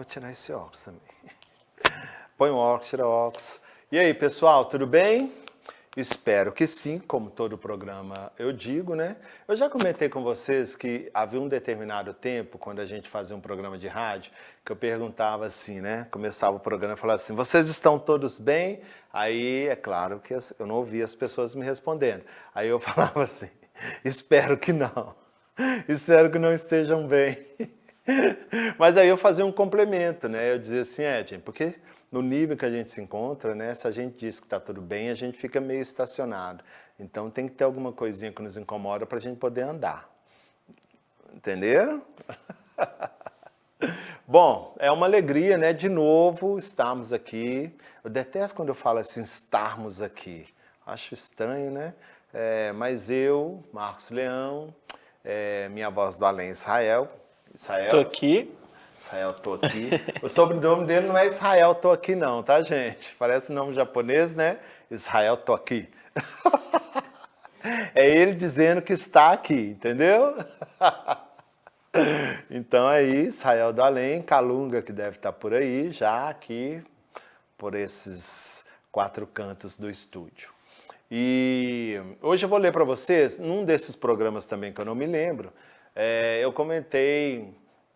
vou tirar esse óculos também. Põe o óculos, tira o óculos. E aí, pessoal, tudo bem? Espero que sim, como todo programa eu digo, né? Eu já comentei com vocês que havia um determinado tempo, quando a gente fazia um programa de rádio, que eu perguntava assim, né? Começava o programa e falava assim, vocês estão todos bem? Aí, é claro que eu não ouvia as pessoas me respondendo. Aí eu falava assim, espero que não. Espero que não estejam bem. Mas aí eu fazia um complemento, né? Eu dizia assim, gente, porque no nível que a gente se encontra, né? Se a gente diz que está tudo bem, a gente fica meio estacionado. Então tem que ter alguma coisinha que nos incomoda para a gente poder andar. Entenderam? Bom, é uma alegria, né? De novo estarmos aqui. Eu detesto quando eu falo assim, estarmos aqui. Acho estranho, né? Mas eu, Marcos Leão, minha voz do além, Israel. Tô aqui. Israel, tô aqui. O sobrenome dele não é Israel, tô aqui não, tá, gente? Parece nome japonês, né? Israel, tô aqui. É ele dizendo que está aqui, entendeu? Então aí, Israel do Além, Calunga, que deve estar por aí, já aqui, por esses 4 cantos do estúdio. E hoje eu vou ler para vocês, num desses programas também que eu não me lembro, eu comentei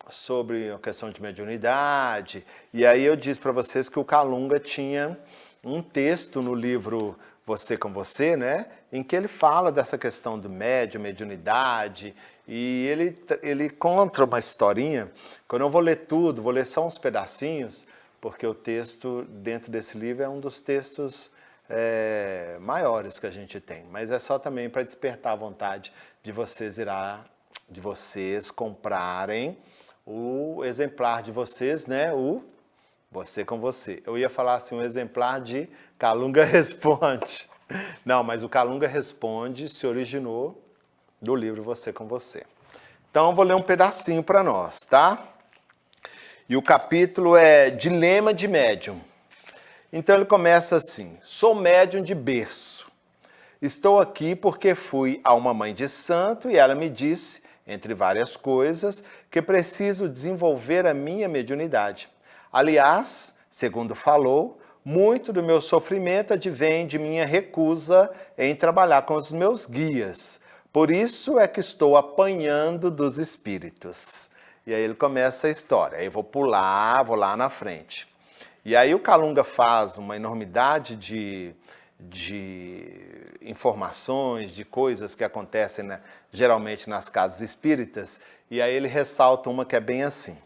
sobre a questão de mediunidade, e aí eu disse para vocês que o Calunga tinha um texto no livro Você com Você, né, em que ele fala dessa questão do médium, mediunidade, e ele conta uma historinha, que eu não vou ler tudo, vou ler só uns pedacinhos, porque o texto dentro desse livro é um dos textos maiores que a gente tem, mas é só também para despertar a vontade de vocês comprarem o exemplar de vocês, né? O Você com Você. Eu ia falar assim, um exemplar de Calunga Responde. Não, mas o Calunga Responde se originou do livro Você com Você. Então eu vou ler um pedacinho para nós, tá? E o capítulo é Dilema de Médium. Então ele começa assim: sou médium de berço. Estou aqui porque fui a uma mãe de santo e ela me disse, entre várias coisas, que preciso desenvolver a minha mediunidade. Aliás, segundo falou, muito do meu sofrimento advém de minha recusa em trabalhar com os meus guias. Por isso é que estou apanhando dos espíritos. E aí ele começa a história. Aí vou lá na frente. E aí o Calunga faz uma enormidade de informações, de coisas que acontecem, né, geralmente nas casas espíritas, e aí ele ressalta uma que é bem assim.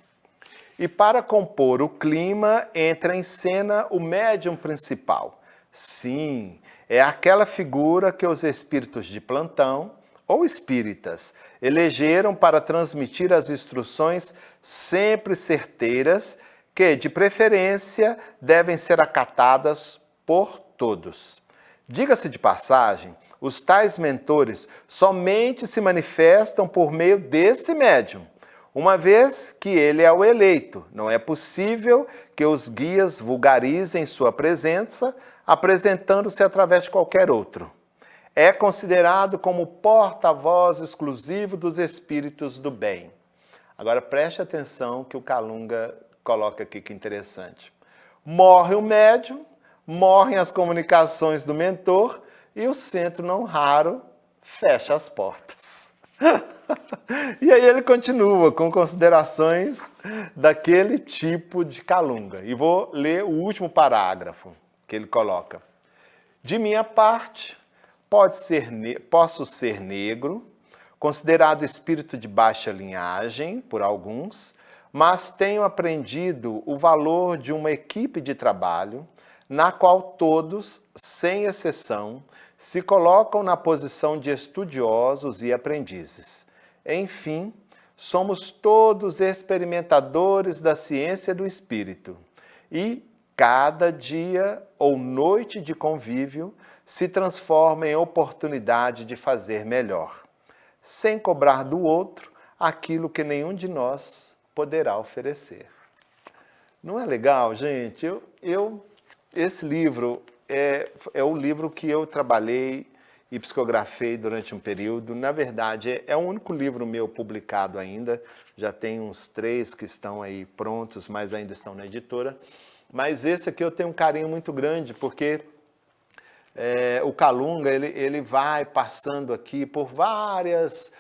E para compor o clima, entra em cena o médium principal. Sim, é aquela figura que os espíritos de plantão, ou espíritas, elegeram para transmitir as instruções sempre certeiras, que, de preferência, devem ser acatadas por todos. Diga-se de passagem, os tais mentores somente se manifestam por meio desse médium, uma vez que ele é o eleito. Não é possível que os guias vulgarizem sua presença, apresentando-se através de qualquer outro. É considerado como porta-voz exclusivo dos espíritos do bem. Agora preste atenção que o Calunga coloca aqui, que interessante. Morre o médium, morrem as comunicações do mentor e o centro não raro fecha as portas. E aí ele continua com considerações daquele tipo de Calunga. E vou ler o último parágrafo que ele coloca. De minha parte, posso ser negro, considerado espírito de baixa linhagem por alguns, mas tenho aprendido o valor de uma equipe de trabalho na qual todos, sem exceção, se colocam na posição de estudiosos e aprendizes. Enfim, somos todos experimentadores da ciência do espírito e cada dia ou noite de convívio se transforma em oportunidade de fazer melhor, sem cobrar do outro aquilo que nenhum de nós poderá oferecer. Não é legal, gente? Esse livro é o livro que eu trabalhei, e psicografei durante um período. Na verdade, é o único livro meu publicado ainda. Já tem uns 3 que estão aí prontos, mas ainda estão na editora. Mas esse aqui eu tenho um carinho muito grande, porque o Kalunga ele vai passando aqui por várias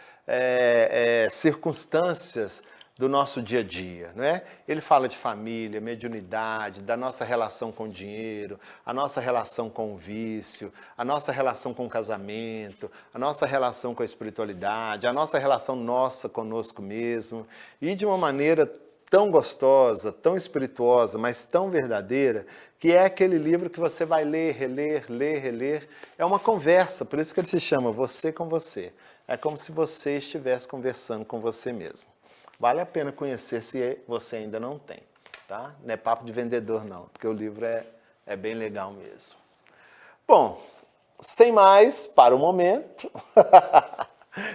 circunstâncias do nosso dia a dia, não é? Ele fala de família, mediunidade, da nossa relação com o dinheiro, a nossa relação com o vício, a nossa relação com o casamento, a nossa relação com a espiritualidade, a nossa relação conosco mesmo, e de uma maneira tão gostosa, tão espirituosa, mas tão verdadeira, que é aquele livro que você vai ler, reler. É uma conversa, por isso que ele se chama Você com Você. É como se você estivesse conversando com você mesmo. Vale a pena conhecer se você ainda não tem, tá? Não é papo de vendedor não, porque o livro é bem legal mesmo. Bom, sem mais para o momento,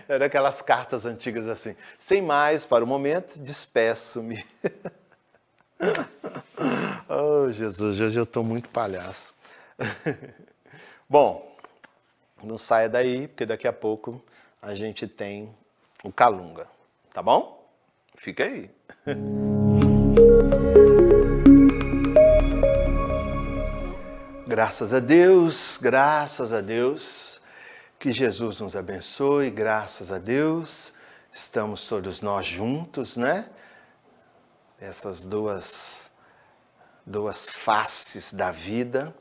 era aquelas cartas antigas assim, sem mais para o momento, despeço-me. Oh, Jesus, hoje eu estou muito palhaço. Bom, não saia daí, porque daqui a pouco a gente tem o Kalunga, tá bom? Fica aí. Graças a Deus, que Jesus nos abençoe, graças a Deus, estamos todos nós juntos, né? Essas duas faces da vida,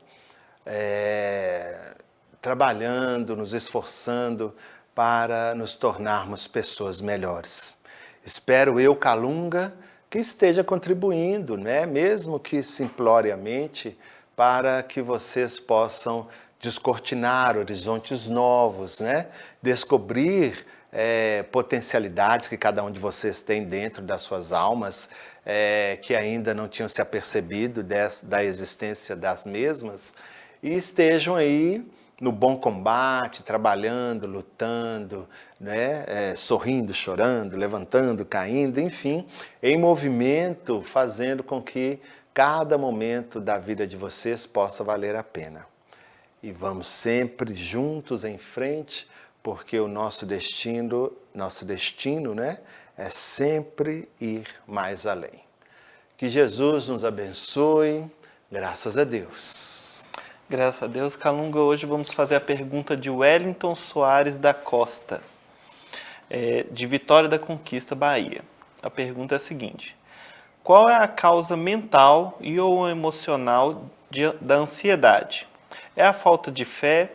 trabalhando, nos esforçando para nos tornarmos pessoas melhores. Espero eu, Kalunga, que esteja contribuindo, né? Mesmo que simploriamente, para que vocês possam descortinar horizontes novos, né? Descobrir potencialidades que cada um de vocês tem dentro das suas almas, que ainda não tinham se apercebido da existência das mesmas, e estejam aí no bom combate, trabalhando, lutando, né? Sorrindo, chorando, levantando, caindo, enfim, em movimento, fazendo com que cada momento da vida de vocês possa valer a pena. E vamos sempre juntos em frente, porque o nosso destino, né, é sempre ir mais além. Que Jesus nos abençoe, graças a Deus. Graças a Deus, Kalunga. Hoje vamos fazer a pergunta de Wellington Soares da Costa, de Vitória da Conquista, Bahia. A pergunta é a seguinte: qual é a causa mental e ou emocional da ansiedade? É a falta de fé?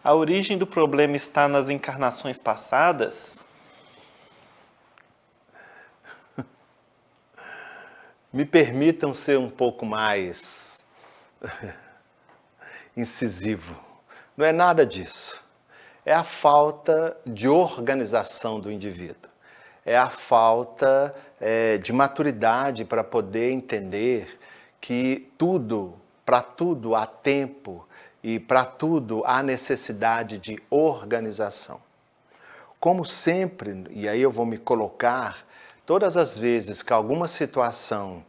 A origem do problema está nas encarnações passadas? Me permitam ser um pouco mais incisivo. Não é nada disso. É a falta de organização do indivíduo. É a falta de maturidade para poder entender que para tudo há tempo e para tudo há necessidade de organização. Como sempre, e aí eu vou me colocar, todas as vezes que alguma situação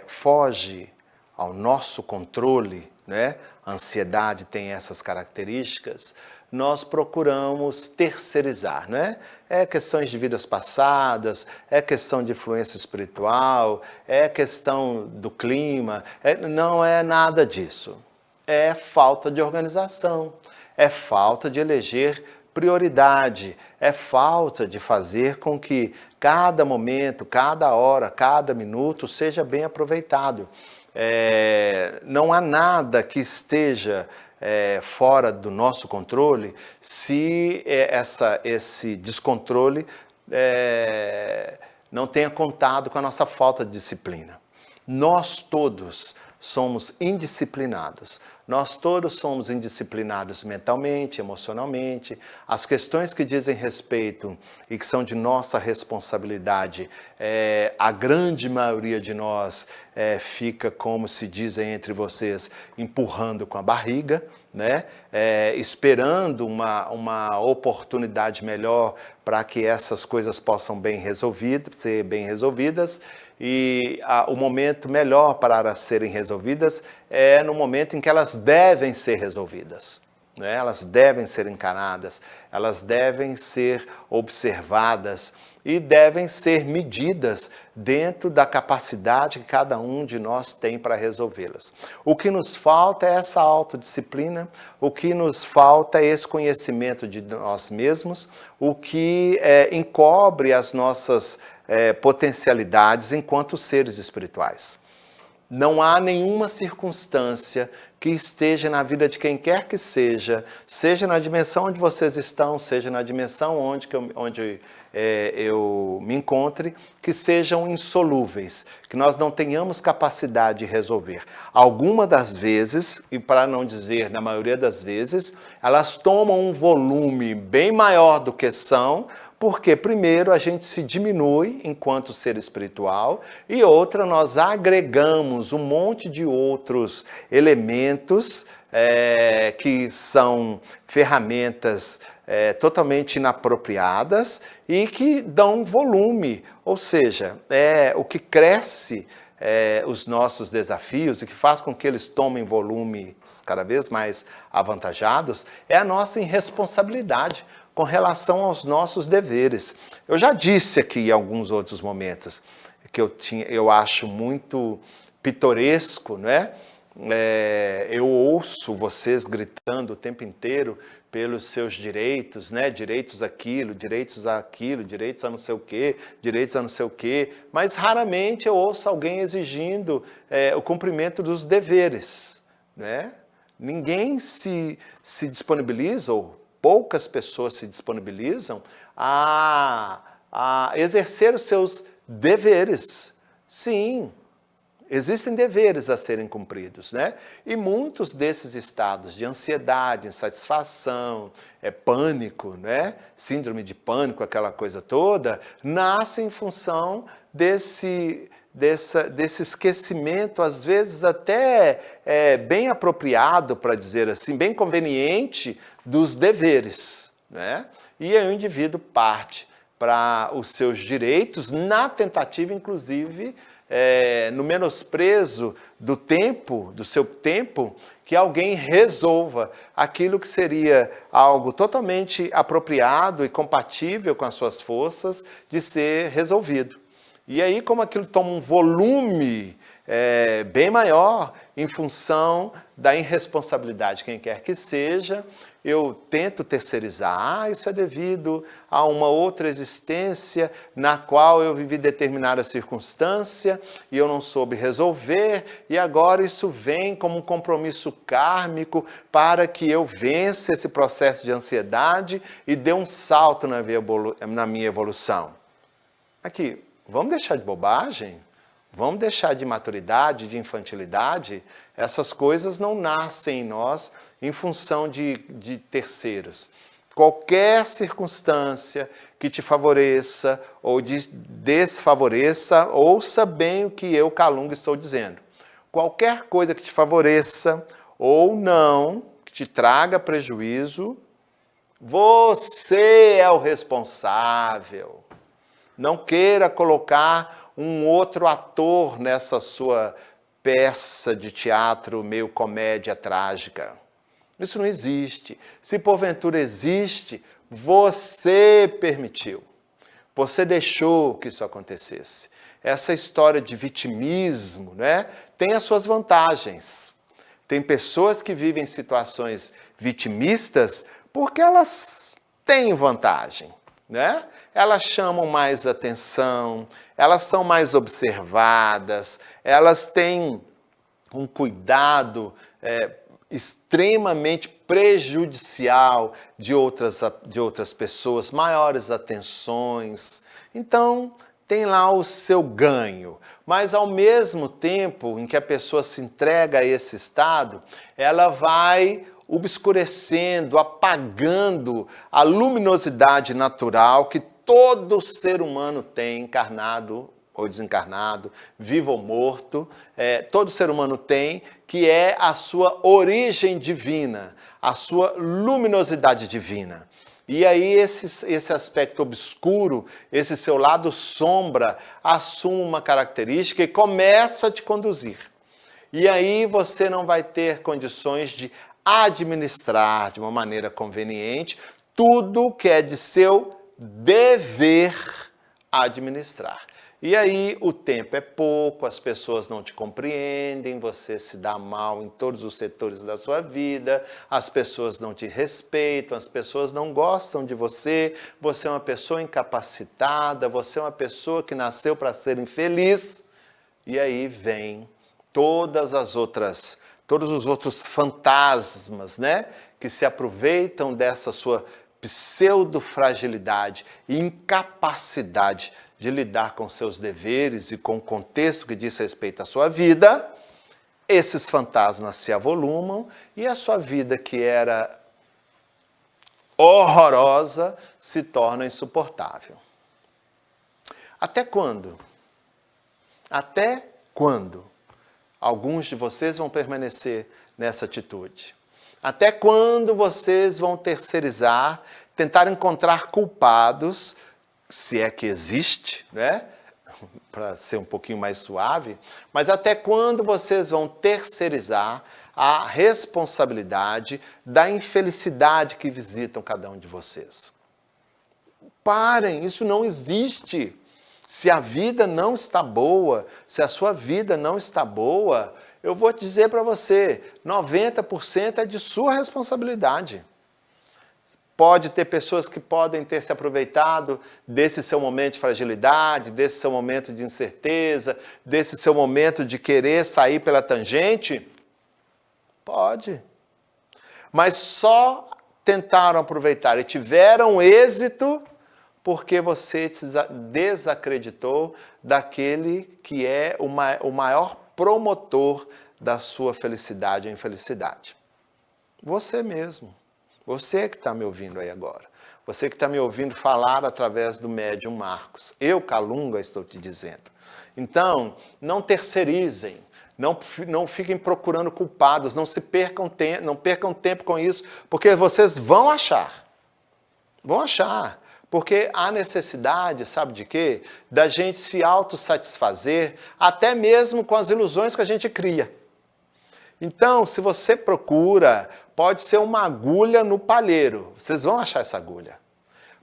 foge ao nosso controle, né? A ansiedade tem essas características, nós procuramos terceirizar, né? É questões de vidas passadas, é questão de influência espiritual, é questão do clima, não é nada disso. É falta de organização, é falta de eleger prioridade, é falta de fazer com que cada momento, cada hora, cada minuto seja bem aproveitado. Não há nada que esteja fora do nosso controle se esse descontrole não tenha contado com a nossa falta de disciplina. Nós todos somos indisciplinados. Nós todos somos indisciplinados mentalmente, emocionalmente. As questões que dizem respeito e que são de nossa responsabilidade, a grande maioria de nós fica, como se dizem entre vocês, empurrando com a barriga, né? Esperando uma oportunidade melhor para que essas coisas possam ser bem resolvidas. E o momento melhor para serem resolvidas é no momento em que elas devem ser resolvidas. né? Elas devem ser encaradas, elas devem ser observadas e devem ser medidas dentro da capacidade que cada um de nós tem para resolvê-las. O que nos falta é essa autodisciplina, o que nos falta é esse conhecimento de nós mesmos, o que encobre as nossas potencialidades enquanto seres espirituais. Não há nenhuma circunstância que esteja na vida de quem quer que seja na dimensão onde vocês estão, seja na dimensão onde eu me encontre, que sejam insolúveis, que nós não tenhamos capacidade de resolver. Algumas das vezes, e para não dizer na maioria das vezes, elas tomam um volume bem maior do que são, porque primeiro a gente se diminui enquanto ser espiritual e outra, nós agregamos um monte de outros elementos que são ferramentas totalmente inapropriadas e que dão volume, ou seja, o que cresce os nossos desafios e que faz com que eles tomem volumes cada vez mais avantajados é a nossa irresponsabilidade com relação aos nossos deveres. Eu já disse aqui em alguns outros momentos que eu acho muito pitoresco, né? Eu ouço vocês gritando o tempo inteiro pelos seus direitos, né? Direitos àquilo, direitos àquilo, direitos a não sei o quê, direitos a não sei o quê, mas raramente eu ouço alguém exigindo o cumprimento dos deveres, né? Ninguém se disponibiliza, ou poucas pessoas se disponibilizam a exercer os seus deveres. Sim, existem deveres a serem cumpridos, né? E muitos desses estados de ansiedade, insatisfação, pânico, né? Síndrome de pânico, aquela coisa toda, nascem em função desse esquecimento, às vezes até bem apropriado, para dizer assim, bem conveniente, dos deveres, né? E aí o indivíduo parte para os seus direitos, na tentativa, inclusive, no menosprezo do tempo, do seu tempo, que alguém resolva aquilo que seria algo totalmente apropriado e compatível com as suas forças de ser resolvido. E aí, como aquilo toma um volume bem maior em função da irresponsabilidade, quem quer que seja, eu tento terceirizar. Isso é devido a uma outra existência na qual eu vivi determinada circunstância e eu não soube resolver, e agora isso vem como um compromisso kármico para que eu vença esse processo de ansiedade e dê um salto na minha evolução. Aqui, vamos deixar de bobagem? Vamos deixar de maturidade, de infantilidade? Essas coisas não nascem em nós em função de terceiros. Qualquer circunstância que te favoreça ou desfavoreça, ouça bem o que eu, Calunga, estou dizendo. Qualquer coisa que te favoreça ou não, que te traga prejuízo, você é o responsável. Não queira colocar um outro ator nessa sua peça de teatro meio comédia trágica. Isso não existe. Se porventura existe, você permitiu. Você deixou que isso acontecesse. Essa história de vitimismo, né, tem as suas vantagens. Tem pessoas que vivem situações vitimistas porque elas têm vantagem, né? Elas chamam mais atenção, elas são mais observadas, elas têm um cuidado extremamente prejudicial de outras pessoas, maiores atenções. Então, tem lá o seu ganho. Mas, ao mesmo tempo em que a pessoa se entrega a esse estado, ela vai obscurecendo, apagando a luminosidade natural que todo ser humano tem, encarnado ou desencarnado, vivo ou morto, todo ser humano tem, que é a sua origem divina, a sua luminosidade divina. E aí esse aspecto obscuro, esse seu lado sombra, assume uma característica e começa a te conduzir. E aí você não vai ter condições de administrar de uma maneira conveniente tudo que é de seu dever administrar. E aí o tempo é pouco, as pessoas não te compreendem, você se dá mal em todos os setores da sua vida, as pessoas não te respeitam, as pessoas não gostam de você, você é uma pessoa incapacitada, você é uma pessoa que nasceu para ser infeliz. E aí vem todos os outros fantasmas, né, que se aproveitam dessa sua pseudo-fragilidade e incapacidade de lidar com seus deveres e com o contexto que diz respeito à sua vida. Esses fantasmas se avolumam e a sua vida, que era horrorosa, se torna insuportável. Até quando? Até quando alguns de vocês vão permanecer nessa atitude? Até quando vocês vão terceirizar, tentar encontrar culpados, se é que existe, né? Para ser um pouquinho mais suave, mas até quando vocês vão terceirizar a responsabilidade da infelicidade que visitam cada um de vocês? Parem, isso não existe. Se a vida não está boa, se a sua vida não está boa, eu vou dizer para você, 90% é de sua responsabilidade. Pode ter pessoas que podem ter se aproveitado desse seu momento de fragilidade, desse seu momento de incerteza, desse seu momento de querer sair pela tangente. Pode. Mas só tentaram aproveitar e tiveram êxito porque você desacreditou daquele que é o maior promotor da sua felicidade ou infelicidade. Você mesmo. Você que está me ouvindo aí agora. Você que está me ouvindo falar através do médium Marcos. Eu, Calunga, estou te dizendo. Então, não terceirizem. Não fiquem procurando culpados. Não percam tempo com isso. Porque vocês vão achar. Vão achar. Porque há necessidade, sabe de quê? Da gente se autossatisfazer, até mesmo com as ilusões que a gente cria. Então, se você procura, pode ser uma agulha no palheiro. Vocês vão achar essa agulha.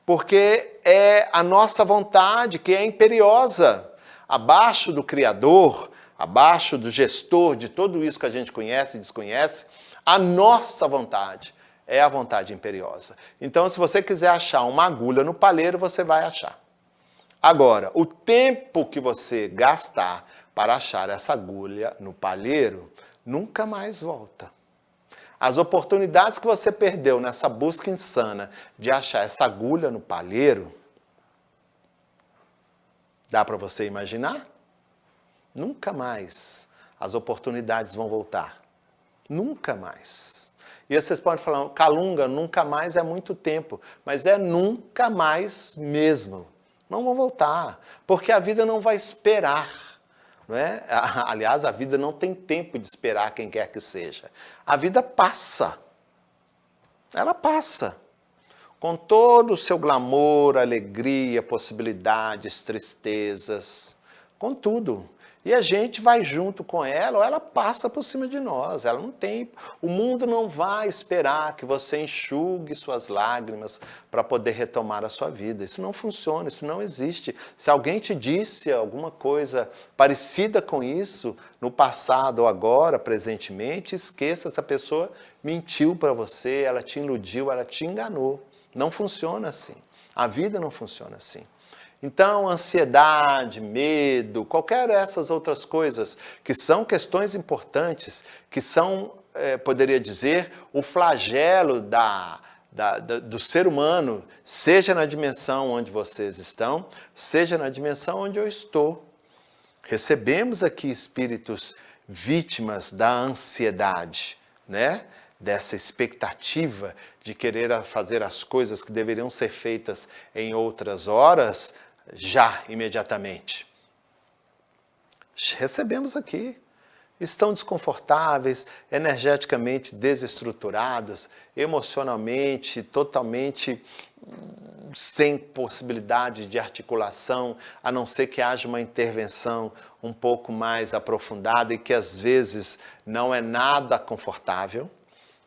Porque é a nossa vontade que é imperiosa. Abaixo do Criador, abaixo do gestor de tudo isso que a gente conhece e desconhece, a nossa vontade é a vontade imperiosa. Então, se você quiser achar uma agulha no palheiro, você vai achar. Agora, o tempo que você gastar para achar essa agulha no palheiro, nunca mais volta. As oportunidades que você perdeu nessa busca insana de achar essa agulha no palheiro, dá para você imaginar? Nunca mais as oportunidades vão voltar. Nunca mais. E vocês podem falar, Calunga, nunca mais é muito tempo. Mas é nunca mais mesmo. Não vão voltar. Porque a vida não vai esperar. Não é? Aliás, a vida não tem tempo de esperar quem quer que seja. A vida passa. Ela passa. Com todo o seu glamour, alegria, possibilidades, tristezas. Com tudo. E a gente vai junto com ela, ou ela passa por cima de nós. Ela não tem. O mundo não vai esperar que você enxugue suas lágrimas para poder retomar a sua vida. Isso não funciona, isso não existe. Se alguém te disse alguma coisa parecida com isso, no passado ou agora, presentemente, esqueça, essa pessoa mentiu para você, ela te iludiu, ela te enganou. Não funciona assim. A vida não funciona assim. Então, ansiedade, medo, qualquer dessas outras coisas que são questões importantes, que são, poderia dizer, o flagelo do ser humano, seja na dimensão onde vocês estão, seja na dimensão onde eu estou. Recebemos aqui espíritos vítimas da ansiedade, né? Dessa expectativa de querer fazer as coisas que deveriam ser feitas em outras horas, já, imediatamente. Recebemos aqui. Estão desconfortáveis, energeticamente desestruturados, emocionalmente totalmente sem possibilidade de articulação, a não ser que haja uma intervenção um pouco mais aprofundada e que às vezes não é nada confortável.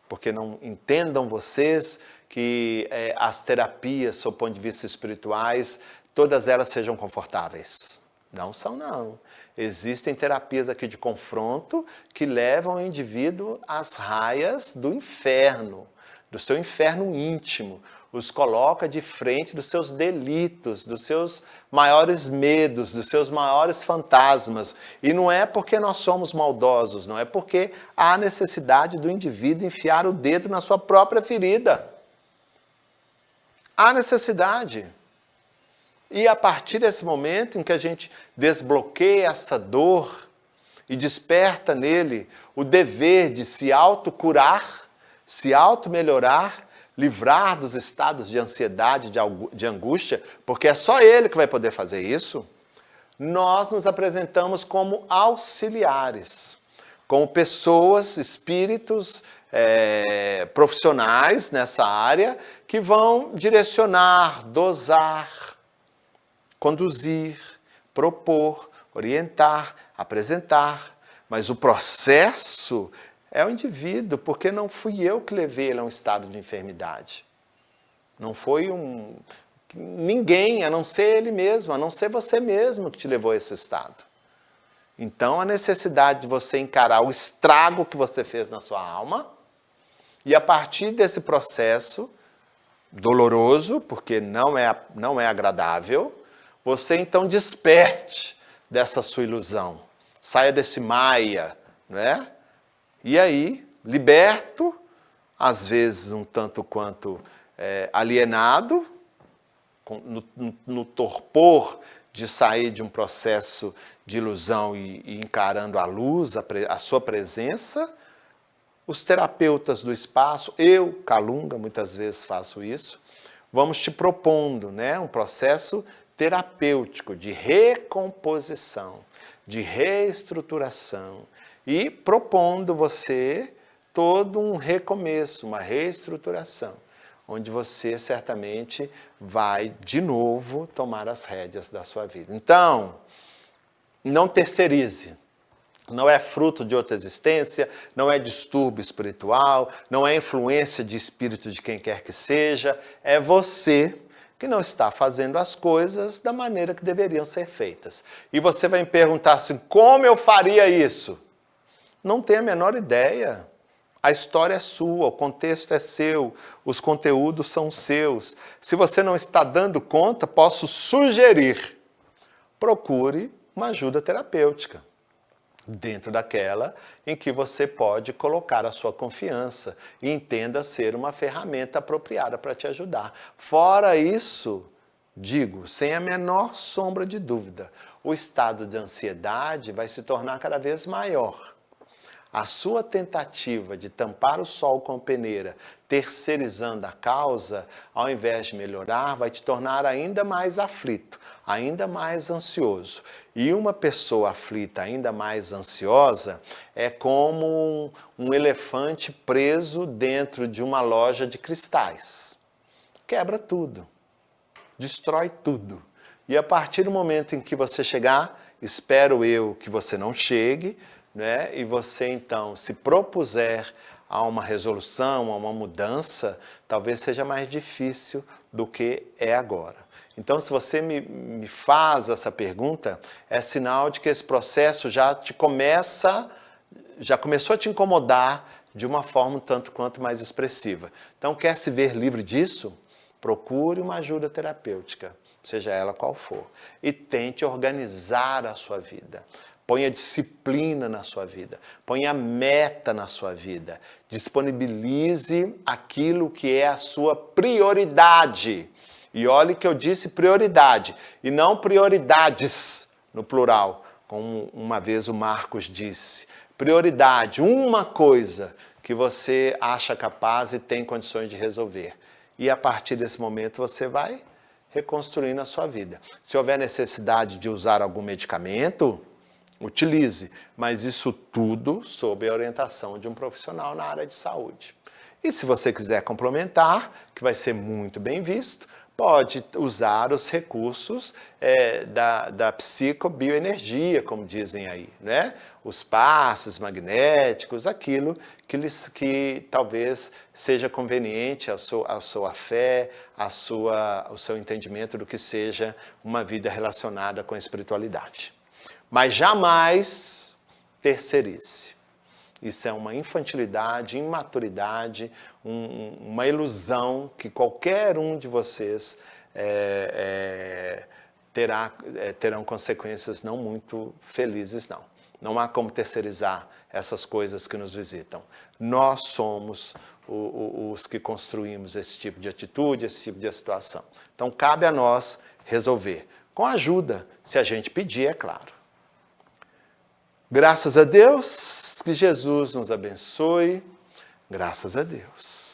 porque não entendam vocês que as terapias, sob o ponto de vista espirituais, todas elas sejam confortáveis. Não são, não. Existem terapias aqui de confronto que levam o indivíduo às raias do inferno, do seu inferno íntimo, os coloca de frente dos seus delitos, dos seus maiores medos, dos seus maiores fantasmas. E não é porque nós somos maldosos, não é porque há necessidade do indivíduo enfiar o dedo na sua própria ferida. Há necessidade. E a partir desse momento em que a gente desbloqueia essa dor e desperta nele o dever de se autocurar, se auto-melhorar, livrar dos estados de ansiedade, de angústia, porque é só ele que vai poder fazer isso, nós nos apresentamos como auxiliares, como pessoas, espíritos, profissionais nessa área, que vão direcionar, dosar, conduzir, propor, orientar, apresentar. Mas o processo é o indivíduo, porque não fui eu que levei ele a um estado de enfermidade. Não foi ninguém, a não ser ele mesmo, a não ser você mesmo que te levou a esse estado. Então, a necessidade de você encarar o estrago que você fez na sua alma e, a partir desse processo doloroso, porque não é agradável, você então desperte dessa sua ilusão. Saia desse maia, né? E aí, liberto, às vezes um tanto quanto alienado, no torpor de sair de um processo de ilusão e encarando a luz, a sua presença. Os terapeutas do espaço, eu, Kalunga, muitas vezes faço isso, vamos te propondo, né, um processo terapêutico de recomposição, de reestruturação e propondo você todo um recomeço, uma reestruturação, onde você certamente vai de novo tomar as rédeas da sua vida. Então, não terceirize. Não é fruto de outra existência, não é distúrbio espiritual, não é influência de espírito de quem quer que seja, é você que não está fazendo as coisas da maneira que deveriam ser feitas. E você vai me perguntar assim, como eu faria isso? Não tenho a menor ideia. A história é sua, o contexto é seu, os conteúdos são seus. Se você não está dando conta, posso sugerir, procure uma ajuda terapêutica, dentro daquela em que você pode colocar a sua confiança e entenda ser uma ferramenta apropriada para te ajudar. Fora isso, digo, sem a menor sombra de dúvida, o estado de ansiedade vai se tornar cada vez maior. A sua tentativa de tampar o sol com peneira, terceirizando a causa, ao invés de melhorar, vai te tornar ainda mais aflito, ainda mais ansioso. E uma pessoa aflita, ainda mais ansiosa, é como um elefante preso dentro de uma loja de cristais. Quebra tudo, destrói tudo. E a partir do momento em que você chegar, espero eu que você não chegue, né? E você então se propuser a uma resolução, a uma mudança, talvez seja mais difícil do que é agora. Então, se você me faz essa pergunta, é sinal de que esse processo já começou a te incomodar de uma forma um tanto quanto mais expressiva. Então, quer se ver livre disso? Procure uma ajuda terapêutica, seja ela qual for, e tente organizar a sua vida. Ponha disciplina na sua vida, ponha meta na sua vida, disponibilize aquilo que é a sua prioridade. E olhe que eu disse prioridade, e não prioridades no plural, como uma vez o Marcos disse. Prioridade, uma coisa que você acha capaz e tem condições de resolver. E a partir desse momento você vai reconstruindo a sua vida. Se houver necessidade de usar algum medicamento, utilize, mas isso tudo sob a orientação de um profissional na área de saúde. E se você quiser complementar, que vai ser muito bem visto, pode usar os recursos da psicobioenergia, como dizem aí, né? Os passes magnéticos, aquilo que talvez seja conveniente à sua fé, ao seu entendimento do que seja uma vida relacionada com a espiritualidade. Mas jamais terceirize. Isso é uma infantilidade, imaturidade, uma ilusão que qualquer um de vocês terão consequências não muito felizes, não. Não há como terceirizar essas coisas que nos visitam. Nós somos os que construímos esse tipo de atitude, esse tipo de situação. Então, cabe a nós resolver. Com ajuda, se a gente pedir, é claro. Graças a Deus, que Jesus nos abençoe. Graças a Deus.